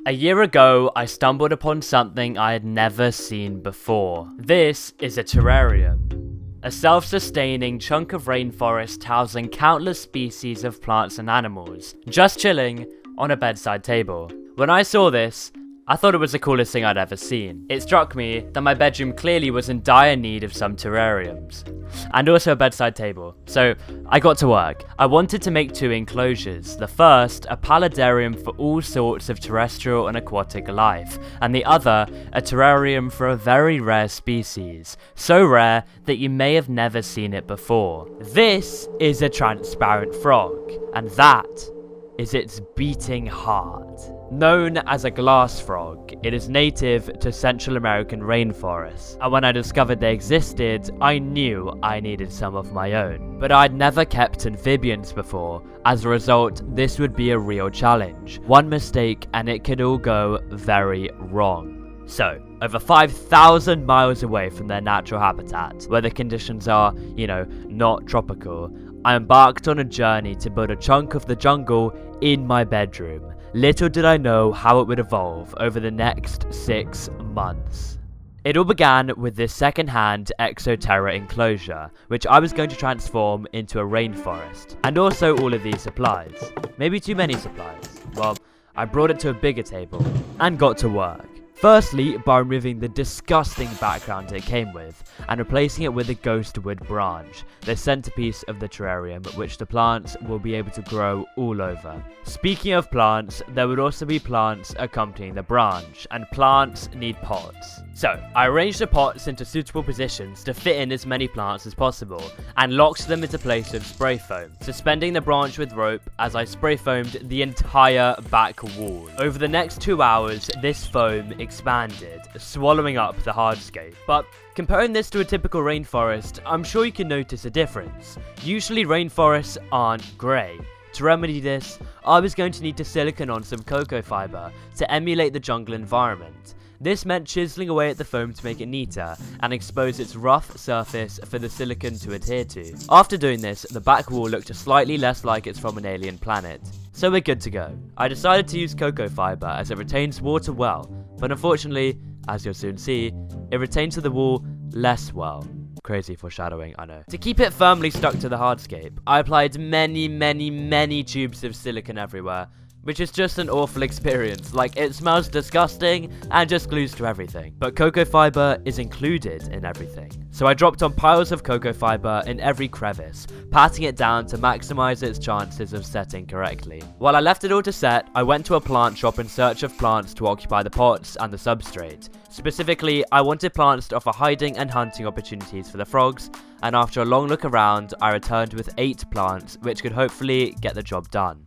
A year ago, I stumbled upon something I had never seen before. This is a terrarium. A self-sustaining chunk of rainforest housing countless species of plants and animals, just chilling on a bedside table. When I saw this, I thought it was the coolest thing I'd ever seen. It struck me that my bedroom clearly was in dire need of some terrariums, and also a bedside table. So I got to work. I wanted to make 2 enclosures. The first, a paludarium for all sorts of terrestrial and aquatic life, and the other, a terrarium for a very rare species. So rare that you may have never seen it before. This is a transparent frog, and that is its beating heart. Known as a glass frog, it is native to Central American rainforests, and when I discovered they existed, I knew I needed some of my own. But I'd never kept amphibians before. As a result, this would be a real challenge. One mistake and it could all go very wrong. So, over 5,000 miles away from their natural habitat, where the conditions are, not tropical, I embarked on a journey to build a chunk of the jungle in my bedroom. Little did I know how it would evolve over the next 6 months. It all began with this second-hand Exoterra enclosure, which I was going to transform into a rainforest, and also all of these supplies. Maybe too many supplies. Well, I brought it to a bigger table, and got to work. Firstly, by removing the disgusting background it came with, and replacing it with a ghost wood branch, the centerpiece of the terrarium, which the plants will be able to grow all over. Speaking of plants, there would also be plants accompanying the branch, and plants need pots. So, I arranged the pots into suitable positions to fit in as many plants as possible, and locked them into place with spray foam, suspending the branch with rope as I spray foamed the entire back wall. Over the next 2 hours, this foam expanded, swallowing up the hardscape. But comparing this to a typical rainforest, I'm sure you can notice a difference. Usually rainforests aren't grey. To remedy this, I was going to need to silicone on some cocoa fibre to emulate the jungle environment. This meant chiseling away at the foam to make it neater, and expose its rough surface for the silicone to adhere to. After doing this, the back wall looked slightly less like it's from an alien planet. So we're good to go. I decided to use cocoa fibre as it retains water well, but unfortunately, as you'll soon see, it retains to the wall less well. Crazy foreshadowing, I know. To keep it firmly stuck to the hardscape, I applied many tubes of silicone everywhere, which is just an awful experience. Like, it smells disgusting and just glues to everything. But cocoa fibre is included in everything. So I dropped on piles of cocoa fibre in every crevice, patting it down to maximise its chances of setting correctly. While I left it all to set, I went to a plant shop in search of plants to occupy the pots and the substrate. Specifically, I wanted plants to offer hiding and hunting opportunities for the frogs, and after a long look around, I returned with 8 plants, which could hopefully get the job done.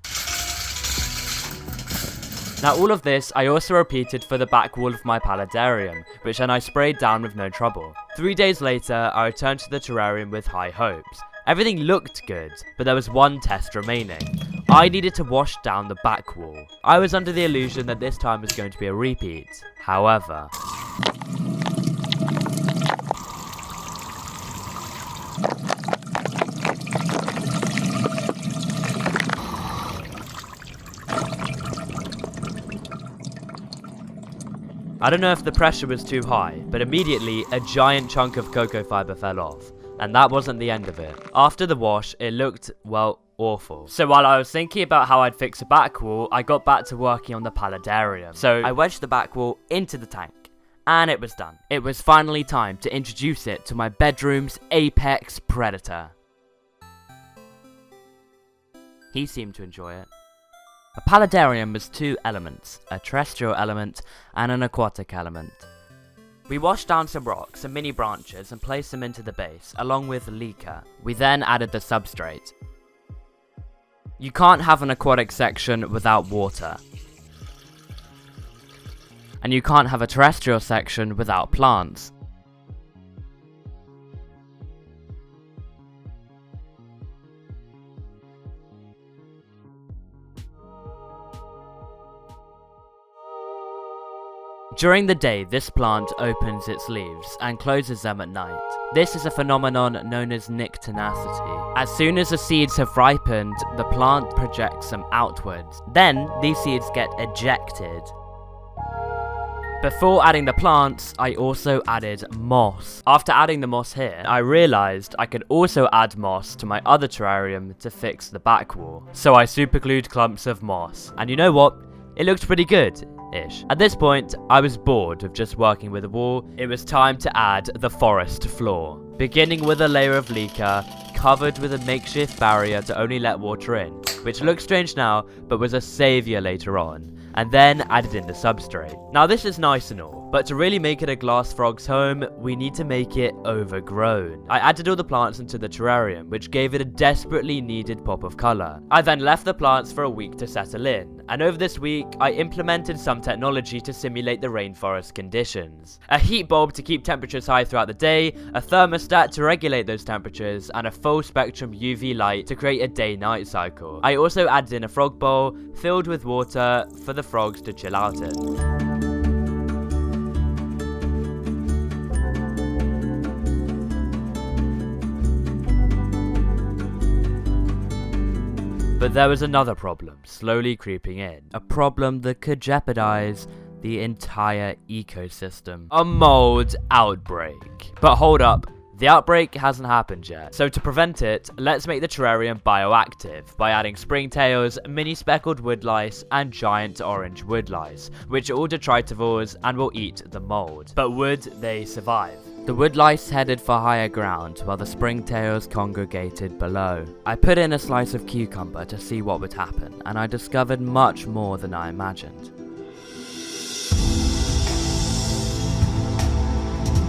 Now all of this I also repeated for the back wall of my paludarium, which then I sprayed down with no trouble. 3 days later, I returned to the terrarium with high hopes. Everything looked good, but there was one test remaining. I needed to wash down the back wall. I was under the illusion that this time was going to be a repeat. However, I don't know if the pressure was too high, but immediately a giant chunk of cocoa fibre fell off, and that wasn't the end of it. After the wash, it looked, well, awful. So while I was thinking about how I'd fix a back wall, I got back to working on the paludarium. So I wedged the back wall into the tank, and it was done. It was finally time to introduce it to my bedroom's apex predator. He seemed to enjoy it. A paludarium was 2 elements, a terrestrial element and an aquatic element. We washed down some rocks and mini branches and placed them into the base, along with leaker. We then added the substrate. You can't have an aquatic section without water. And you can't have a terrestrial section without plants. During the day, this plant opens its leaves and closes them at night. This is a phenomenon known as nyctinacity. As soon as the seeds have ripened, the plant projects them outwards. Then, these seeds get ejected Before adding the plants, I also added moss. After adding the moss here, I realized I could also add moss to my other terrarium to fix the back wall. So I superglued clumps of moss. And you know what? It looked pretty good-ish. At this point, I was bored of just working with a wall. It was time to add the forest floor. Beginning with a layer of leaker, covered with a makeshift barrier to only let water in, which looks strange now, but was a savior later on, and then added in the substrate. Now this is nice and all, but to really make it a glass frog's home, we need to make it overgrown. I added all the plants into the terrarium, which gave it a desperately needed pop of colour. I then left the plants for a week to settle in, and over this week, I implemented some technology to simulate the rainforest conditions. A heat bulb to keep temperatures high throughout the day, a thermostat to regulate those temperatures, and a full spectrum UV light to create a day-night cycle. I also added in a frog bowl filled with water for the frogs to chill out in. But there was another problem slowly creeping in. A problem that could jeopardize the entire ecosystem. A mold outbreak. But hold up, the outbreak hasn't happened yet. So to prevent it, let's make the terrarium bioactive by adding springtails, mini speckled woodlice, and giant orange woodlice, which are all detritivores and will eat the mold. But would they survive? The woodlice headed for higher ground, while the springtails congregated below. I put in a slice of cucumber to see what would happen, and I discovered much more than I imagined.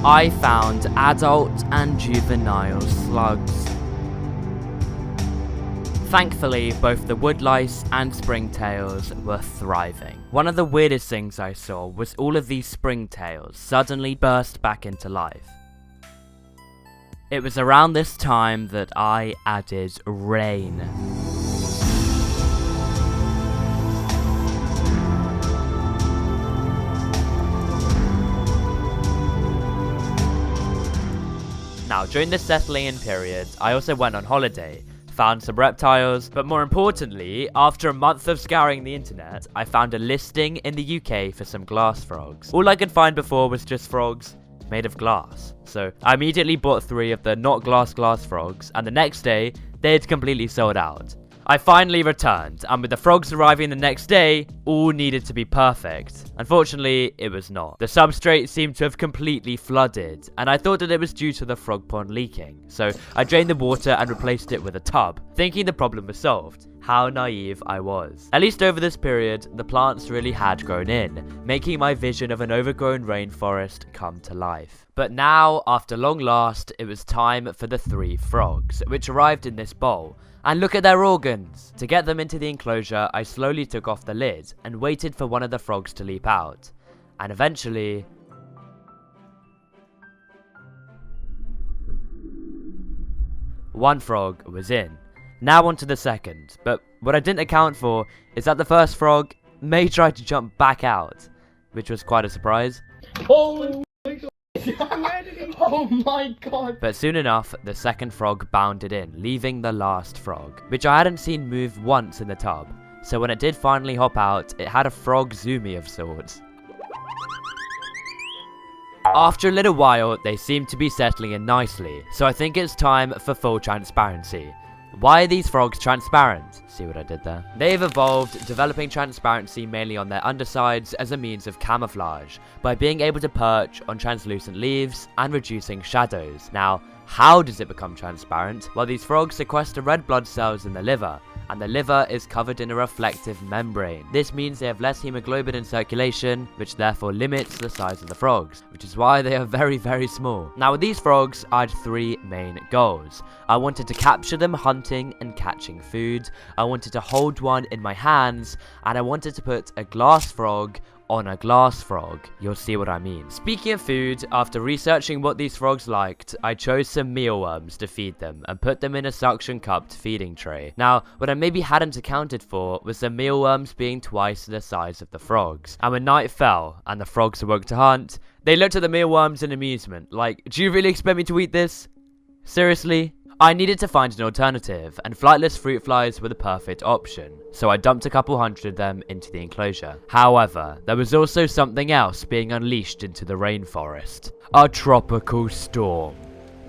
I found adult and juvenile slugs. Thankfully, both the woodlice and springtails were thriving. One of the weirdest things I saw was all of these springtails suddenly burst back into life. It was around this time that I added rain. Now, during this settling in period, I also went on holiday, found some reptiles, but more importantly, after a month of scouring the internet, I found a listing in the UK for some glass frogs. All I could find before was just frogs made of glass. So I immediately bought 3 of the not glass frogs, and the next day, they had completely sold out. I finally returned, and with the frogs arriving the next day, all needed to be perfect. Unfortunately, it was not. The substrate seemed to have completely flooded, and I thought that it was due to the frog pond leaking. So I drained the water and replaced it with a tub, thinking the problem was solved. How naive I was. At least over this period, the plants really had grown in, making my vision of an overgrown rainforest come to life. But now, after long last, it was time for the 3 frogs, which arrived in this bowl. And look at their organs! To get them into the enclosure, I slowly took off the lid and waited for one of the frogs to leap out. And eventually... one frog was in. Now on to the second, but what I didn't account for is that the first frog may try to jump back out, which was quite a surprise. Oh my god! Where did he? Oh my god! But soon enough, the second frog bounded in, leaving the last frog, which I hadn't seen move once in the tub. So when it did finally hop out, it had a frog zoomy of sorts. After a little while, they seemed to be settling in nicely, so I think it's time for full transparency. Why are these frogs transparent? See what I did there? They've evolved, developing transparency mainly on their undersides as a means of camouflage, by being able to perch on translucent leaves and reducing shadows. Now, how does it become transparent? Well, these frogs sequester red blood cells in the liver, and the liver is covered in a reflective membrane. This means they have less hemoglobin in circulation, which therefore limits the size of the frogs, which is why they are very, very small. Now with these frogs, I had 3 main goals. I wanted to capture them hunting and catching food, I wanted to hold one in my hands, and I wanted to put a glass frog on a glass frog. You'll see what I mean. Speaking of food, after researching what these frogs liked, I chose some mealworms to feed them and put them in a suction cupped feeding tray. Now, what I maybe hadn't accounted for was the mealworms being twice the size of the frogs. And when night fell and the frogs awoke to hunt, they looked at the mealworms in amusement, like, do you really expect me to eat this? Seriously? I needed to find an alternative, and flightless fruit flies were the perfect option, so I dumped a couple hundred of them into the enclosure. However, there was also something else being unleashed into the rainforest. A tropical storm.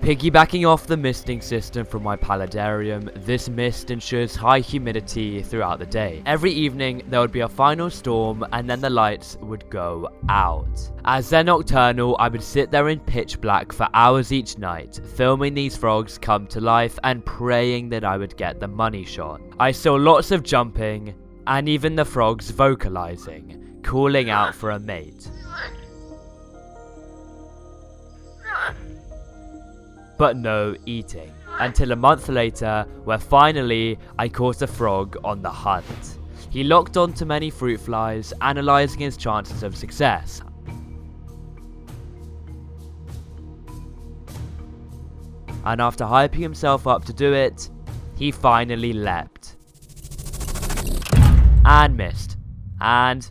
Piggybacking off the misting system from my paludarium, this mist ensures high humidity throughout the day. Every evening there would be a final storm and then the lights would go out. As they're nocturnal, I would sit there in pitch black for hours each night, filming these frogs come to life and praying that I would get the money shot. I saw lots of jumping and even the frogs vocalizing, calling out for a mate. But no eating, until a month later, where finally I caught a frog on the hunt. He locked onto many fruit flies, analysing his chances of success. And after hyping himself up to do it, he finally leapt. And missed. And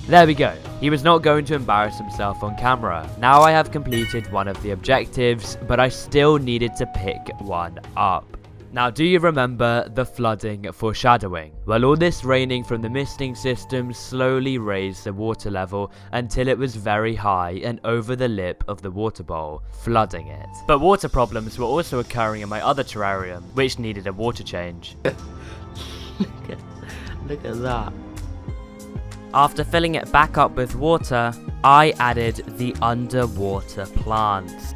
there we go. He was not going to embarrass himself on camera. Now I have completed one of the objectives, but I still needed to pick one up. Now, do you remember the flooding foreshadowing? Well, all this raining from the misting system slowly raised the water level until it was very high and over the lip of the water bowl, flooding it. But water problems were also occurring in my other terrarium, which needed a water change. Look at that. After filling it back up with water, I added the underwater plants.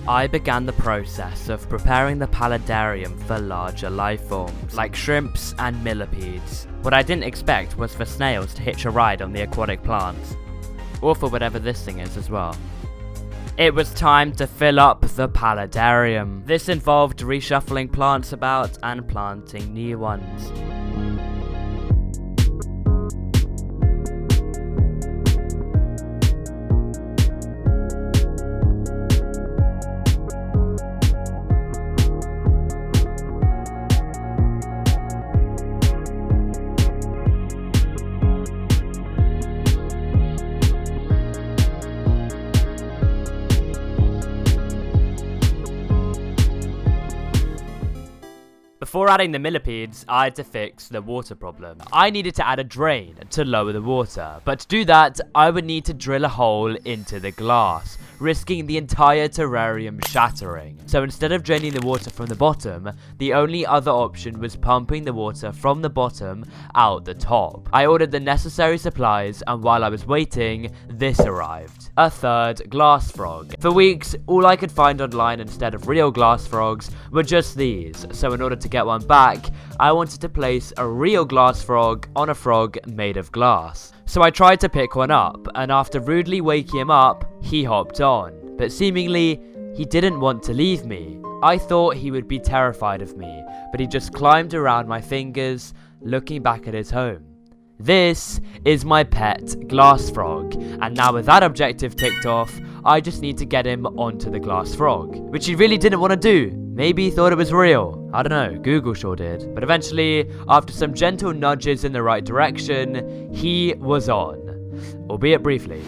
I began the process of preparing the paludarium for larger life forms, like shrimps and millipedes. What I didn't expect was for snails to hitch a ride on the aquatic plants. Or for whatever this thing is as well. It was time to fill up the paludarium. This involved reshuffling plants about and planting new ones. Before adding the millipedes, I had to fix the water problem. I needed to add a drain to lower the water, but to do that, I would need to drill a hole into the glass, risking the entire terrarium shattering. So instead of draining the water from the bottom, the only other option was pumping the water from the bottom out the top. I ordered the necessary supplies, and while I was waiting, this arrived. A third glass frog. For weeks, all I could find online instead of real glass frogs were just these, so in order to get one back, I wanted to place a real glass frog on a frog made of glass. So I tried to pick one up, and after rudely waking him up, he hopped on. But seemingly, he didn't want to leave me. I thought he would be terrified of me, but he just climbed around my fingers, looking back at his home. This is my pet glass frog, and now with that objective ticked off, I just need to get him onto the glass frog, which he really didn't want to do. Maybe he thought it was real. I don't know, Google sure did. But eventually, after some gentle nudges in the right direction, he was on, albeit briefly.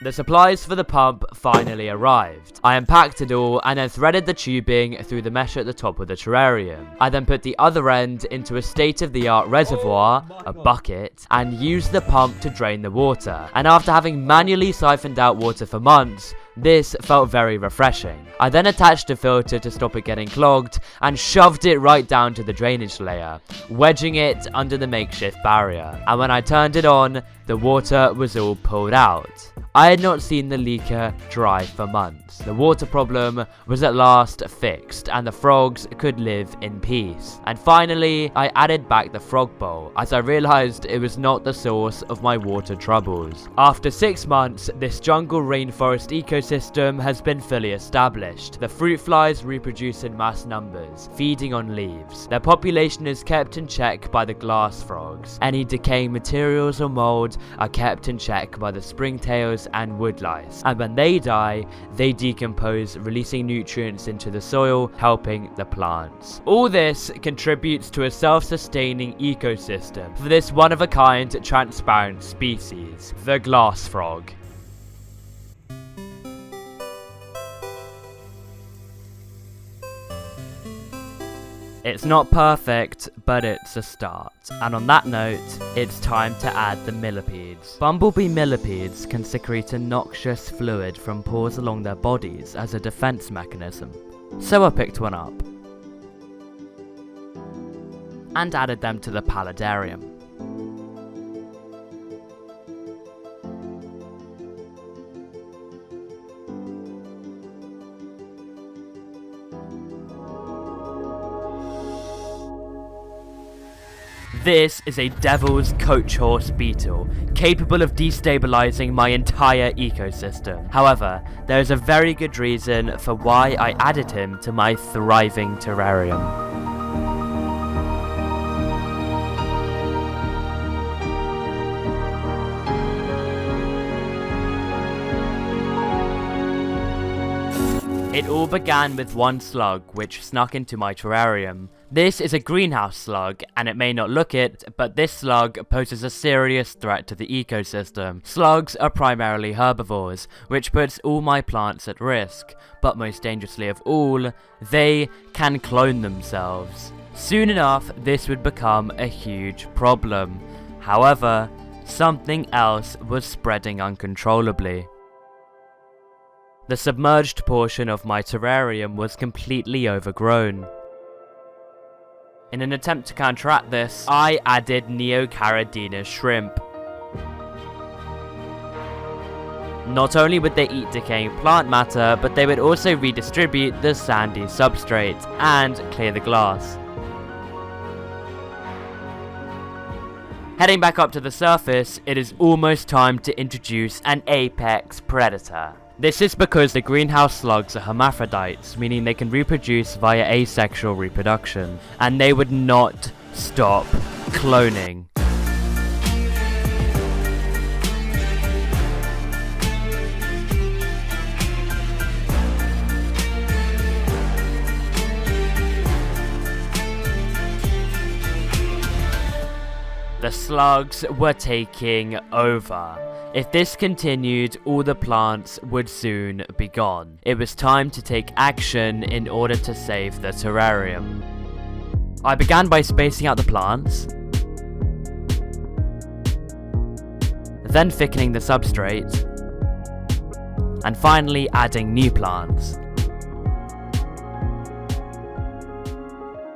The supplies for the pump finally arrived. I unpacked it all and then threaded the tubing through the mesh at the top of the terrarium. I then put the other end into a state-of-the-art reservoir, a bucket, and used the pump to drain the water. And after having manually siphoned out water for months, this felt very refreshing. I then attached a filter to stop it getting clogged and shoved it right down to the drainage layer, wedging it under the makeshift barrier. And when I turned it on, the water was all pulled out. I had not seen the leaker dry for months. The water problem was at last fixed and the frogs could live in peace. And finally, I added back the frog bowl as I realized it was not the source of my water troubles. After 6 months, this jungle rainforest ecosystem has been fully established. The fruit flies reproduce in mass numbers, feeding on leaves. Their population is kept in check by the glass frogs. Any decaying materials or mold ground are kept in check by the springtails and woodlice, and when they die, they decompose, releasing nutrients into the soil, helping the plants. All this contributes to a self-sustaining ecosystem for this one-of-a-kind transparent species, the glass frog. It's not perfect, but it's a start. And on that note, it's time to add the millipedes. Bumblebee millipedes can secrete a noxious fluid from pores along their bodies as a defense mechanism. So I picked one up and added them to the paludarium. This is a devil's coach horse beetle, capable of destabilizing my entire ecosystem. However, there is a very good reason for why I added him to my thriving terrarium. It all began with one slug which snuck into my terrarium. This is a greenhouse slug, and it may not look it, but this slug poses a serious threat to the ecosystem. Slugs are primarily herbivores, which puts all my plants at risk, but most dangerously of all, they can clone themselves. Soon enough, this would become a huge problem. However, something else was spreading uncontrollably. The submerged portion of my terrarium was completely overgrown. In an attempt to counteract this, I added Neocaridina shrimp. Not only would they eat decaying plant matter, but they would also redistribute the sandy substrate and clear the glass. Heading back up to the surface, it is almost time to introduce an apex predator. This is because the greenhouse slugs are hermaphrodites, meaning they can reproduce via asexual reproduction, and they would not stop cloning. The slugs were taking over. If this continued, all the plants would soon be gone. It was time to take action in order to save the terrarium. I began by spacing out the plants, then thickening the substrate, and finally adding new plants.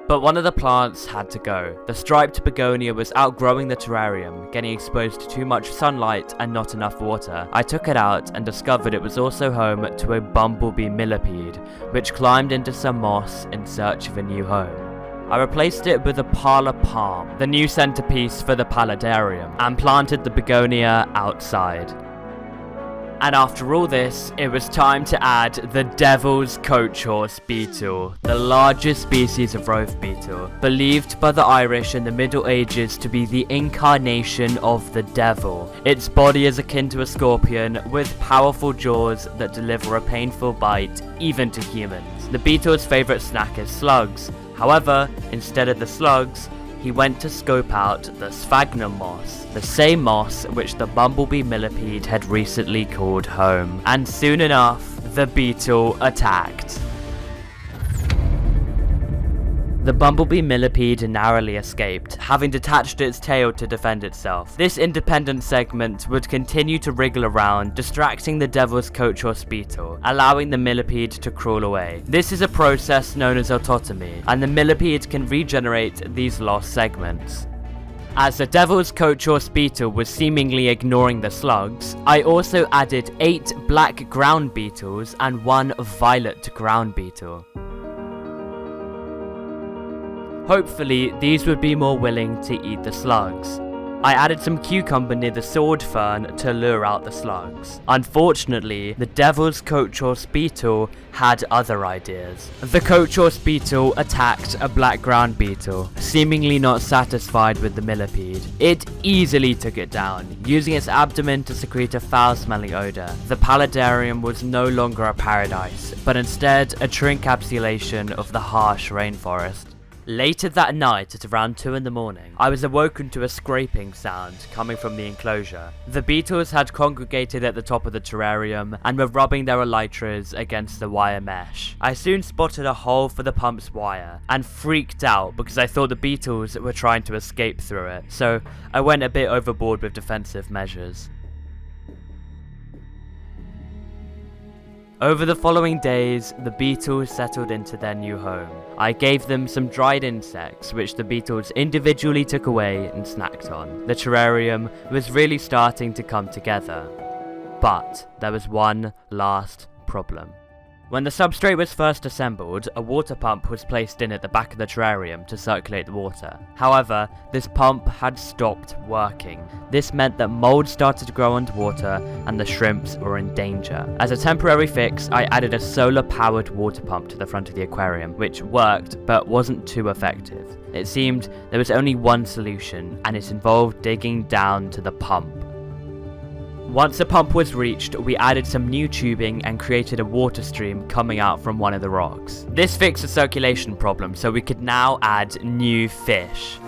But one of the plants had to go. The striped begonia was outgrowing the terrarium, getting exposed to too much sunlight and not enough water. I took it out and discovered it was also home to a bumblebee millipede, which climbed into some moss in search of a new home. I replaced it with a parlor palm, the new centerpiece for the paludarium, and planted the begonia outside. And after all this, it was time to add the devil's coach horse beetle, the largest species of rove beetle, believed by the Irish in the Middle Ages to be the incarnation of the devil. Its body is akin to a scorpion, with powerful jaws that deliver a painful bite even to humans. The beetle's favourite snack is slugs. However, instead of the slugs, he went to scope out the sphagnum moss, the same moss which the bumblebee millipede had recently called home. And soon enough, the beetle attacked. The bumblebee millipede narrowly escaped, having detached its tail to defend itself. This independent segment would continue to wriggle around, distracting the devil's coach horse beetle, allowing the millipede to crawl away. This is a process known as autotomy, and the millipede can regenerate these lost segments. As the devil's coach horse beetle was seemingly ignoring the slugs, I also added 8 black ground beetles and 1 violet ground beetle. Hopefully, these would be more willing to eat the slugs. I added some cucumber near the sword fern to lure out the slugs. Unfortunately, the devil's coach horse beetle had other ideas. The coach horse beetle attacked a black ground beetle, seemingly not satisfied with the millipede. It easily took it down, using its abdomen to secrete a foul-smelling odor. The paludarium was no longer a paradise, but instead a true encapsulation of the harsh rainforest. Later that night at around 2 in the morning, I was awoken to a scraping sound coming from the enclosure. The beetles had congregated at the top of the terrarium and were rubbing their elytras against the wire mesh. I soon spotted a hole for the pump's wire and freaked out because I thought the beetles were trying to escape through it, so I went a bit overboard with defensive measures. Over the following days, the beetles settled into their new home. I gave them some dried insects, which the beetles individually took away and snacked on. The terrarium was really starting to come together. But there was one last problem. When the substrate was first assembled, a water pump was placed in at the back of the terrarium to circulate the water. However, this pump had stopped working. This meant that mold started to grow underwater and the shrimps were in danger. As a temporary fix, I added a solar-powered water pump to the front of the aquarium, which worked but wasn't too effective. It seemed there was only one solution, and it involved digging down to the pump. Once the pump was reached, we added some new tubing and created a water stream coming out from one of the rocks. This fixed the circulation problem, so we could now add new fish.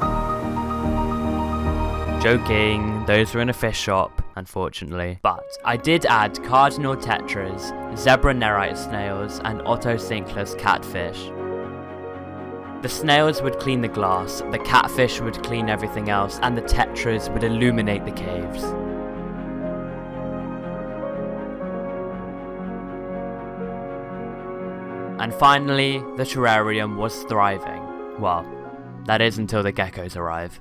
Joking, those were in a fish shop, unfortunately. But I did add cardinal tetras, zebra nerite snails, and ottocinclus catfish. The snails would clean the glass, the catfish would clean everything else, and the tetras would illuminate the caves. And finally, the terrarium was thriving. Well, that is until the geckos arrive.